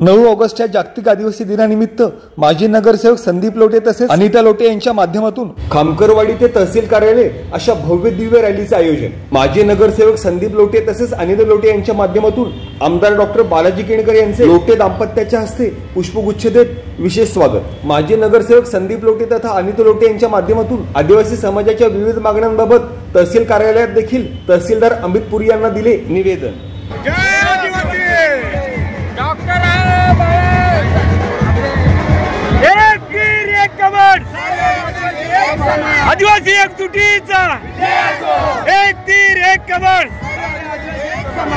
9 ऑगस्टच्या जागतिक आदिवासी दिनानिमित्त माजी नगरसेवक संदीप लोटे तसेच अनिता लोटे यांच्या माध्यमातून खामकरवाडी ते तहसील कार्यालय अशा भव्य दिव्य रॅलीचे आयोजन। माजी नगरसेवक संदीप लोटे तसेच अनिता लोटे यांच्या माध्यमातून आमदार डॉक्टर बालाजी केणकर यांचे लोटे दाम्पत्याच्या हस्ते पुष्पगुच्छ देत विशेष स्वागत। माजी नगरसेवक संदीप लोटे तथा अनिता लोटे यांच्या माध्यमातून आदिवासी समाजाच्या विविध मागण्यांबाबत तहसील कार्यालयात देखील तहसीलदार अमित पुरी यांना दिले निवेदन। आदिवासी एकजुटीचा एक तीर एक कमळ,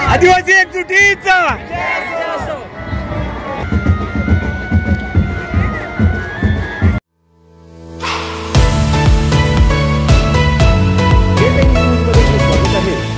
आदिवासी एकजुटीचा।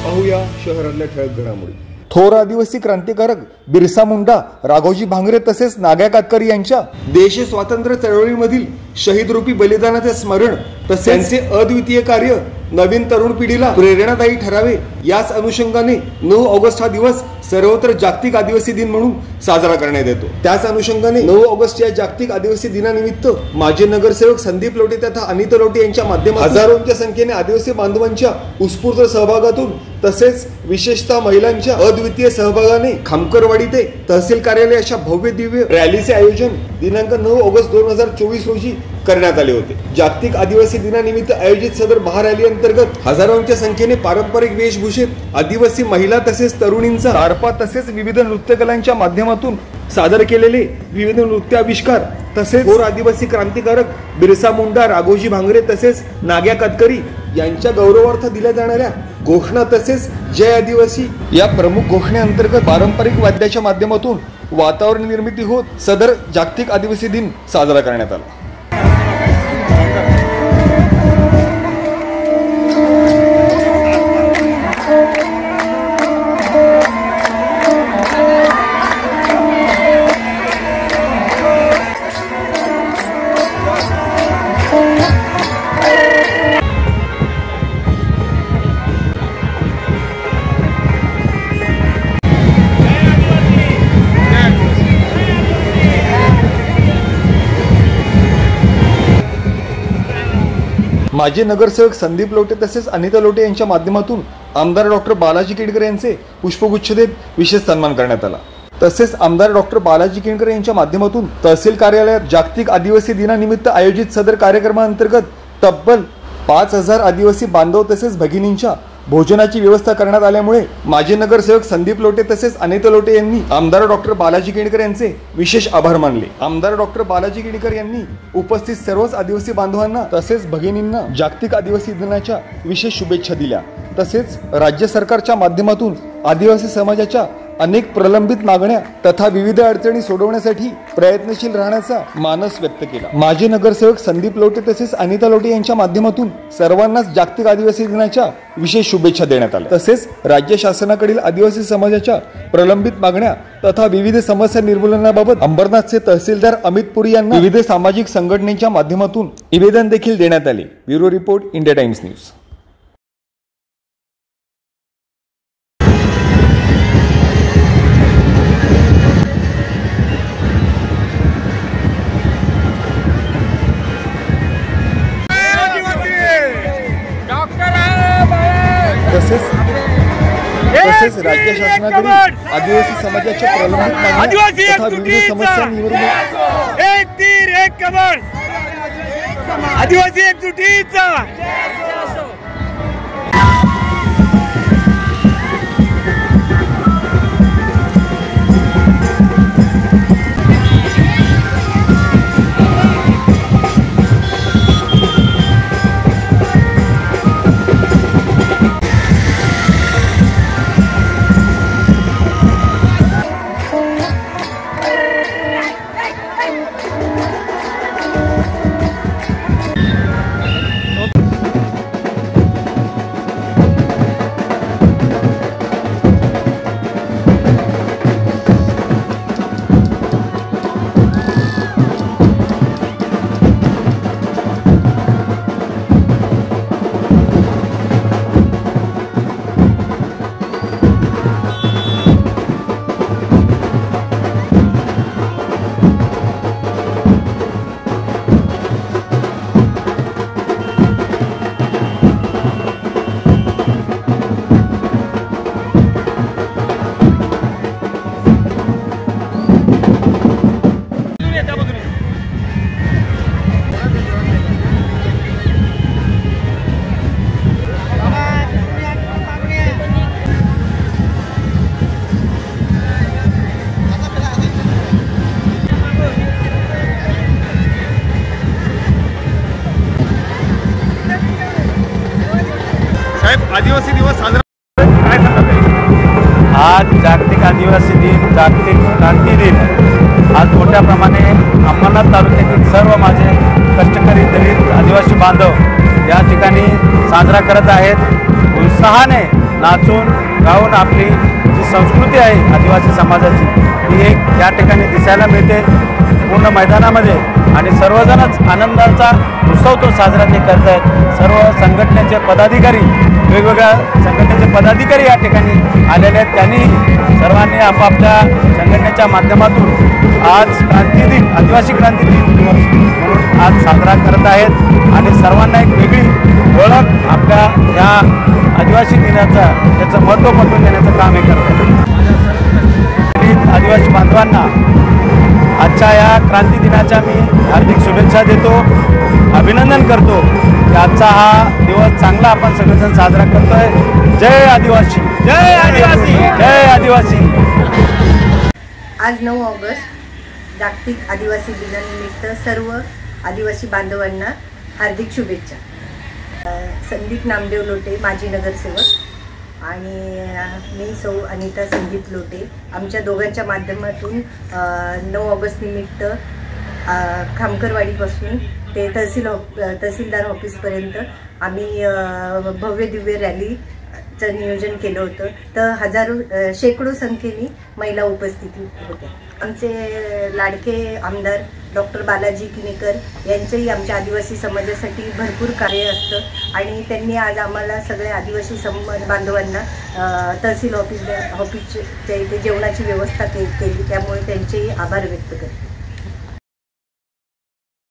पाहूया शहरातल्या ठळक घडामोडी। थोर आदिवासी क्रांतिकारक बिरसा मुंडा, राघोजी भांगरे तसेच नाग्या कातकरी यांच्या देश स्वातंत्र्य चळवळीमधील शहीद रूपी बलिदानाचे स्मरण तसेच त्यांचे अद्वितीय कार्य नवीन तरुण पिढीला प्रेरणादायी ठरावे याच अनुषंगाने 9 ऑगस्ट हा दिवस सर्वत्र जागतिक आदिवासी दिन म्हणून साजरा करण्यात येतो। त्याच अनुषंगाने 9 ऑगस्ट या जागतिक आदिवासी दिनानिमित्त माजी नगरसेवक संदीप लोटे तथा अनिता लोटे यांच्या माध्यमातून हजारोंच्या संख्येने आदिवासी बांधवांच्या उत्स्फूर्त सहभागातून तसेच विशेषतः महिलांच्या अद्वितीय सहभागाने खामकरवाडी ते तहसील कार्यालय अशा भव्य दिव्य रॅलीचे आयोजन दिनांक 9 ऑगस्ट 2024 रोजी करण्यात आले होते। जागतिक आदिवासी दिनानिमित्त आयोजित सदर महारॅली अंतर्गत हजारोंच्या संख्येने पारंपरिक वेशभूषेत आदिवासी महिला तसेच तरुणींचा तारपा तसेच विविध नृत्यकलांच्या माध्यमातून सादर केलेले विविध नृत्याविष्कार तसेच थोर आदिवासी क्रांतिकारक बिरसा मुंडा, राघोजी भांगरे तसेच नाग्या कातकरी यांच्या गौरवार्थ दिल्या जाणाऱ्या घोषणा तसेच जय आदिवासी या प्रमुख घोषणेअंतर्गत पारंपरिक वाद्याच्या माध्यमातून वातावरण निर्मिती होत सदर जागतिक आदिवासी दिन साजरा करण्यात आला। माजी नगरसेवक संदीप लोटे तसेच अनिता लोटे यांच्या माध्यमातून आमदार डॉक्टर बालाजी केणकर यांचे पुष्पगुच्छ देत विशेष सन्मान करण्यात आला। तसेच आमदार डॉक्टर बालाजी केणकर यांच्या माध्यमातून तहसील कार्यालयात जागतिक आदिवासी दिनानिमित्त आयोजित सदर कार्यक्रमाअंतर्गत तब्बल 5000 आदिवासी बांधव तसेच भगिनींच्या भोजनाची व्यवस्था करण्यात आल्यामुळे माजी नगरसेवक संदीप लोटे तसेच अनिता लोटे यांनी आमदार डॉक्टर बालाजी केणकर यांचे विशेष आभार मानले। आमदार डॉक्टर बालाजी केणकर यांनी उपस्थित सर्वच आदिवासी बांधवांना तसेच भगिनींना जागतिक आदिवासी दिनाच्या विशेष शुभेच्छा दिल्या। तसेच राज्य सरकारच्या माध्यमातून आदिवासी समाजाच्या अनेक प्रलंबित मागण्या तथा विविध अडचणी सोडवण्यासाठी प्रयत्नशील राहण्याचा मानस व्यक्त केला। माजी नगरसेवक संदीप लोटे तसेच अनिता लोटे यांच्या माध्यमातून सर्वांनाच जागतिक आदिवासी दिनाच्या विशेष शुभेच्छा देण्यात आल्या। तसेच राज्य शासनाकडील आदिवासी समाजाच्या प्रलंबित मागण्या तथा विविध समस्या निर्मूलनाबाबत अंबरनाथचे तहसीलदार अमित पुरी यांना विविध सामाजिक संघटनेच्या माध्यमातून निवेदन देखील देण्यात आले। Bureau report, India times news. तसेच राज्य शासनाकडील आदिवासी समाजाच्या प्रलंबित मागण्या तथा विविध समस्या निवारणासाठी एक तीर एक कमळ, आदिवासी एकजुटीचा। आदिवासी दिवस साजरा काय सांगत आहे? आज जागतिक आदिवासी दिन, जागतिक क्रांती दिन आज मोठ्या प्रमाणे अंबरनाथ तालुक्यातील सर्व माझे कष्टकरी दलित आदिवासी बांधव या ठिकाणी साजरा करत आहेत। उत्साहाने नाचून गाऊन आपली जी संस्कृती आहे आदिवासी समाजाची ती एक या ठिकाणी दिसायला मिळते पूर्ण मैदानामध्ये आणि सर्वजणच आनंदाचा उत्सव तो साजरा ते करत आहेत। सर्व संघटनेचे पदाधिकारी वेगवेगळ्या संघटनेचे पदाधिकारी या ठिकाणी आलेले आहेत। त्यांनी सर्वांनी आपापल्या संघटनेच्या माध्यमातून आज क्रांती दिन, आदिवासी क्रांती दिन दिवस म्हणून आज साजरा करत आहेत आणि सर्वांना एक वेगळी ओळख आपल्या या आदिवासी दिनाचा त्याचं महत्त्व पटवून देण्याचं काम हे करत आहेत। आदिवासी बांधवांना आजच्या या क्रांती दिनाच्या मी हार्दिक शुभेच्छा देतो, अभिनंदन करतो की आजचा हा दिवस चांगला आपण सगळेजण साजरा करतोय। जय आदिवासी, जय आदिवासी, जय आदिवासी। आज 9 ऑगस्ट जागतिक आदिवासी दिनानिमित्त सर्व आदिवासी बांधवांना हार्दिक शुभेच्छा। संदीप नामदेव लोटे माजी नगरसेवक आणि मी सौ अनिता संदीप लोटे, आमच्या दोघांच्या माध्यमातून 9 ऑगस्ट निमित्त खामकरवाडीपासून ते तहसीलदार ऑफिसपर्यंत आम्ही भव्य दिव्य रॅलीचं नियोजन केलं होतं। तर शेकडो संख्येने महिला उपस्थिती होत्या। आमचे लाडके आमदार डॉक्टर बालाजी किनीकर यांचंही आमच्या आदिवासी समाजासाठी भरपूर कार्य असतं आणि त्यांनी आज आम्हाला सगळ्या आदिवासी बांधवांना तहसील ऑफिसच्या इथे जेवणाची व्यवस्था केली, त्यामुळे त्यांचेही आभार व्यक्त करते।